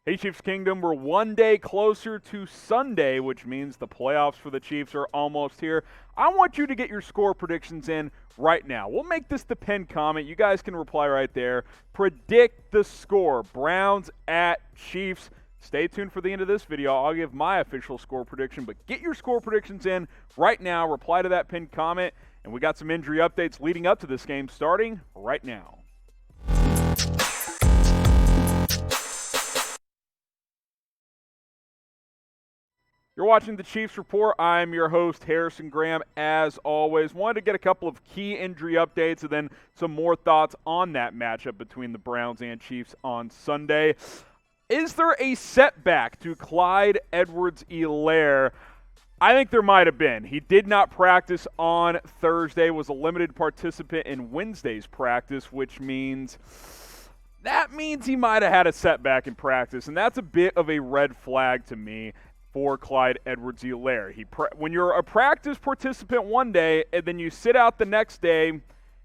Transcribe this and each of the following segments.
Hey, Chiefs Kingdom, we're one day closer to Sunday, which means the playoffs for the Chiefs are almost here. I want you to get your score predictions in right now. We'll make this the pinned comment. You guys can reply right there. Predict the score. Browns at Chiefs. Stay tuned for the end of this video. I'll give my official score prediction, but get your score predictions in right now. Reply to that pinned comment, and we got some injury updates leading up to this game starting right now. You're watching the Chiefs Report. I'm your host, Harrison Graham, as always. Wanted to get a couple of key injury updates and then some more thoughts on that matchup between the Browns and Chiefs on Sunday. Is there a setback to Clyde Edwards-Helaire? I think there might have been. He did not practice on Thursday, was a limited participant in Wednesday's practice, which means he might have had a setback in practice, and that's a bit of a red flag to me for Clyde Edwards-Helaire. When you're a practice participant one day and then you sit out the next day,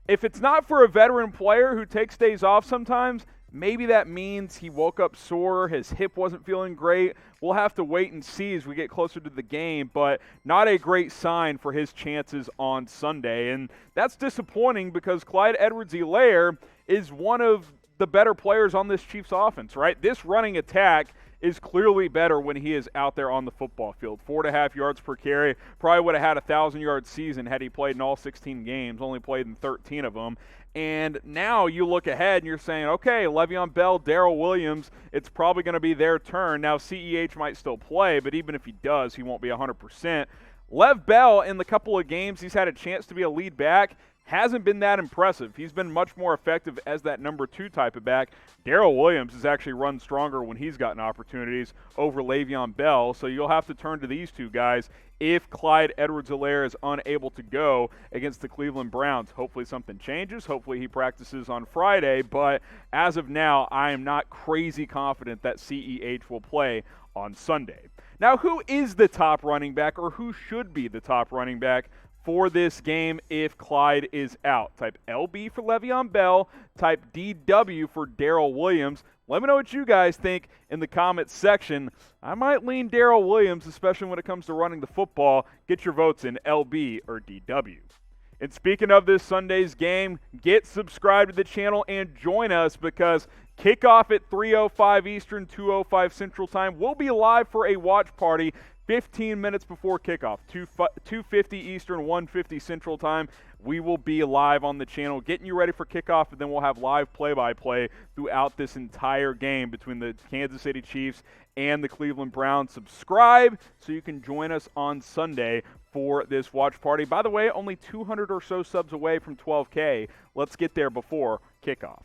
if it's not for a veteran player who takes days off sometimes, maybe that means he woke up sore, his hip wasn't feeling great. We'll have to wait and see as we get closer to the game, but not a great sign for his chances on Sunday. And that's disappointing because Clyde Edwards-Helaire is one of the better players on this Chiefs offense, right? This running attack is clearly better when he is out there on the football field. 4.5 yards per carry. Probably would have had a 1,000-yard season had he played in all 16 games, only played in 13 of them. And now you look ahead and you're saying, okay, Le'Veon Bell, Darrel Williams, it's probably going to be their turn. Now CEH might still play, but even if he does, he won't be 100%. Lev Bell, in the couple of games he's had a chance to be a lead back, hasn't been that impressive. He's been much more effective as that number 2 type of back. Darrel Williams has actually run stronger when he's gotten opportunities over Le'Veon Bell, so you'll have to turn to these two guys if Clyde Edwards-Helaire is unable to go against the Cleveland Browns. Hopefully something changes. Hopefully he practices on Friday, but as of now, I am not crazy confident that CEH will play on Sunday. Now, who is the top running back, or who should be the top running back for this game if Clyde is out? Type LB for Le'Veon Bell, type DW for Darrel Williams. Let me know what you guys think in the comments section. I might lean Darrel Williams, especially when it comes to running the football. Get your votes in LB or DW. And speaking of this Sunday's game, get subscribed to the channel and join us because kickoff at 3:05 Eastern, 2:05 Central Time. We'll be live for a watch party 15 minutes before kickoff, 2:50 Eastern, 1:50 Central Time. We will be live on the channel getting you ready for kickoff, and then we'll have live play-by-play throughout this entire game between the Kansas City Chiefs and the Cleveland Browns. Subscribe so you can join us on Sunday for this watch party. By the way, only 200 or so subs away from 12K. Let's get there before kickoff.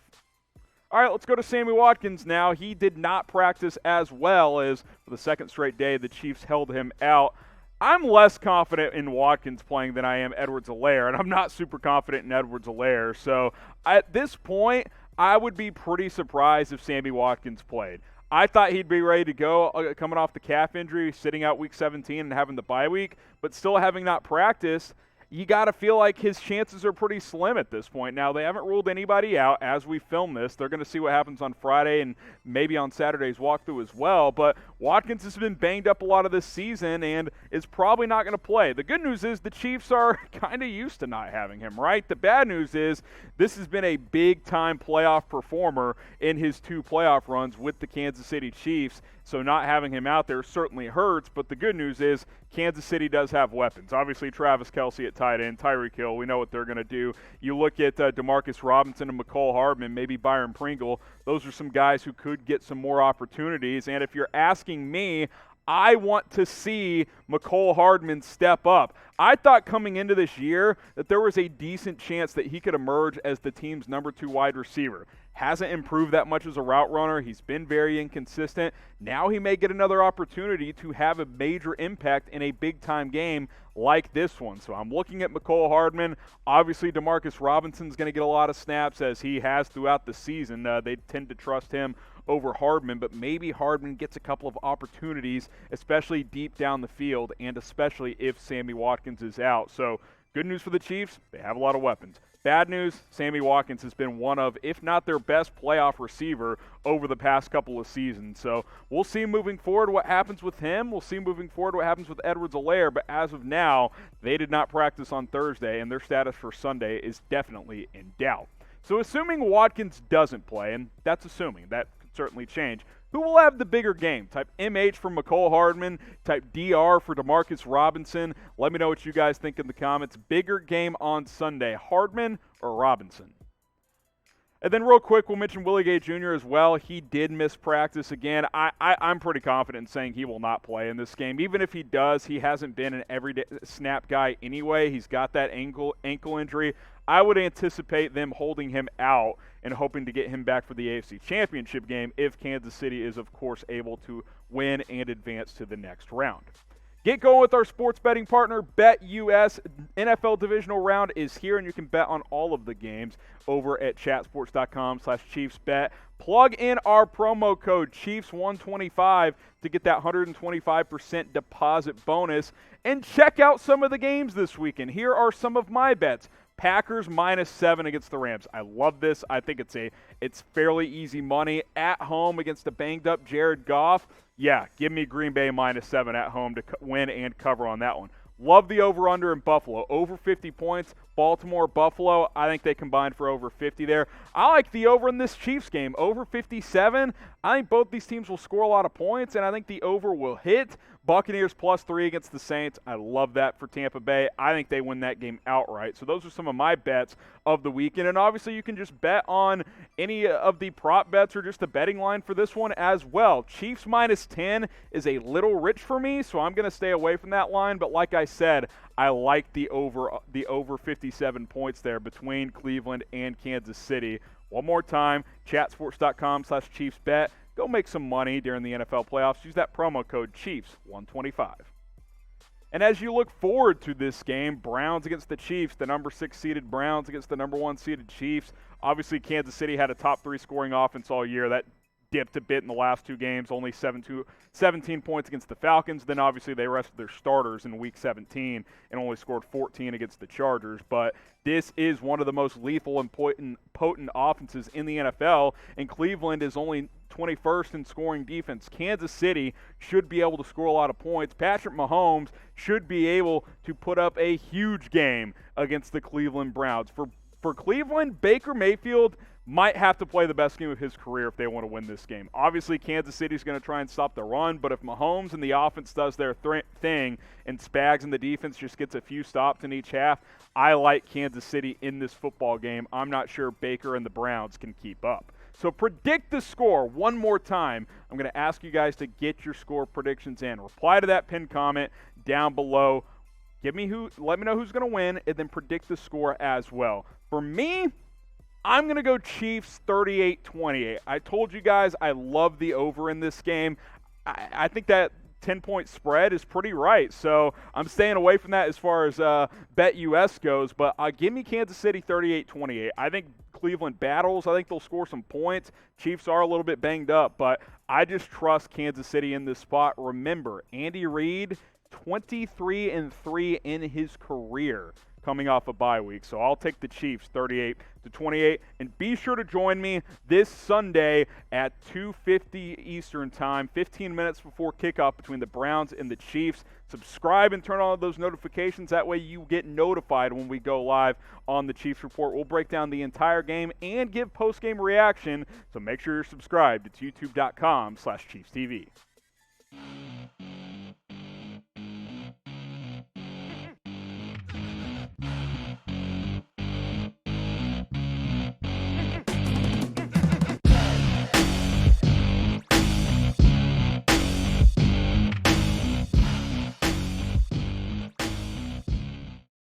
All right, let's go to Sammy Watkins now. He did not practice as well as for the second straight day the Chiefs held him out. I'm less confident in Watkins playing than I am Edwards-Helaire, and I'm not super confident in Edwards-Helaire. So at this point, I would be pretty surprised if Sammy Watkins played. I thought he'd be ready to go coming off the calf injury, sitting out week 17 and having the bye week, but still having not practiced. You got to feel like his chances are pretty slim at this point. Now, they haven't ruled anybody out as we film this. They're going to see what happens on Friday and maybe on Saturday's walkthrough as well. But Watkins has been banged up a lot of this season and is probably not going to play. The good news is the Chiefs are kind of used to not having him, right? The bad news is this has been a big-time playoff performer in his 2 playoff runs with the Kansas City Chiefs. So not having him out there certainly hurts, but the good news is Kansas City does have weapons. Obviously, Travis Kelce at tight end, Tyreek Hill, we know what they're going to do. You look at DeMarcus Robinson and Mecole Hardman, maybe Byron Pringle. Those are some guys who could get some more opportunities. And if you're asking me, I want to see Mecole Hardman step up. I thought coming into this year that there was a decent chance that he could emerge as the team's number 2 wide receiver. Hasn't improved that much as a route runner. He's been very inconsistent. Now he may get another opportunity to have a major impact in a big-time game like this one. So I'm looking at Mecole Hardman. Obviously, DeMarcus Robinson's going to get a lot of snaps as he has throughout the season. They tend to trust him over Hardman, but maybe Hardman gets a couple of opportunities, especially deep down the field, and especially if Sammy Watkins is out. So good news for the Chiefs. They have a lot of weapons. Bad news, Sammy Watkins has been one of, if not their best playoff receiver over the past couple of seasons. So we'll see moving forward what happens with him. We'll see moving forward what happens with Edwards-Helaire. But as of now, they did not practice on Thursday, and their status for Sunday is definitely in doubt. So assuming Watkins doesn't play, and that's assuming, that could certainly change, who will have the bigger game? Type MH for Mecole Hardman, type DR for DeMarcus Robinson. Let me know what you guys think in the comments. Bigger game on Sunday, Hardman or Robinson? And then real quick, we'll mention Willie Gay Jr. as well. He did miss practice again. I'm pretty confident in saying he will not play in this game. Even if he does, he hasn't been an everyday snap guy anyway. He's got that ankle injury. I would anticipate them holding him out and hoping to get him back for the AFC Championship game if Kansas City is, of course, able to win and advance to the next round. Get going with our sports betting partner, BetUS. NFL Divisional Round is here, and you can bet on all of the games over at chatsports.com/ChiefsBet. Plug in our promo code Chiefs125 to get that 125% deposit bonus. And check out some of the games this weekend. Here are some of my bets. Packers -7 against the Rams. I love this. I think it's fairly easy money. At home against the banged-up Jared Goff. Yeah, give me Green Bay -7 at home to win and cover on that one. Love the over-under in Buffalo. Over 50 points. Baltimore, Buffalo, I think they combined for over 50 there. I like the over in this Chiefs game. Over 57. I think both these teams will score a lot of points, and I think the over will hit. Buccaneers +3 against the Saints. I love that for Tampa Bay. I think they win that game outright. So those are some of my bets of the weekend. And obviously you can just bet on any of the prop bets or just the betting line for this one as well. Chiefs -10 is a little rich for me, so I'm going to stay away from that line. But like I said, I like the over 57 points there between Cleveland and Kansas City. One more time, chatsports.com/ChiefsBet. Go make some money during the NFL playoffs. Use that promo code Chiefs125. And as you look forward to this game, Browns against the Chiefs, the number 6 seeded Browns against the number 1 seeded Chiefs. Obviously, Kansas City had a top 3 scoring offense all year. That dipped a bit in the last 2 games, only 17 points against the Falcons. Then obviously they rested their starters in Week 17 and only scored 14 against the Chargers. But this is one of the most lethal and potent offenses in the NFL, and Cleveland is only 21st in scoring defense. Kansas City should be able to score a lot of points. Patrick Mahomes should be able to put up a huge game against the Cleveland Browns. For Cleveland, Baker Mayfield might have to play the best game of his career if they want to win this game. Obviously, Kansas City's going to try and stop the run, but if Mahomes and the offense does their thing and Spags and the defense just gets a few stops in each half, I like Kansas City in this football game. I'm not sure Baker and the Browns can keep up. So predict the score one more time. I'm going to ask you guys to get your score predictions in. Reply to that pinned comment down below. Let me know who's going to win, and then predict the score as well. For me, I'm going to go Chiefs 38-28. I told you guys I love the over in this game. I think that 10-point spread is pretty right. So I'm staying away from that as far as BetUS goes. But give me Kansas City 38-28. I think Cleveland battles. I think they'll score some points. Chiefs are a little bit banged up, but I just trust Kansas City in this spot. Remember, Andy Reid, 23-3 in his career, coming off a bye week. So I'll take the Chiefs 38-28. And be sure to join me this Sunday at 2:50 Eastern Time, 15 minutes before kickoff between the Browns and the Chiefs. Subscribe and turn on those notifications. That way you get notified when we go live on the Chiefs Report. We'll break down the entire game and give post-game reaction. So make sure you're subscribed. It's youtube.com/ChiefsTV.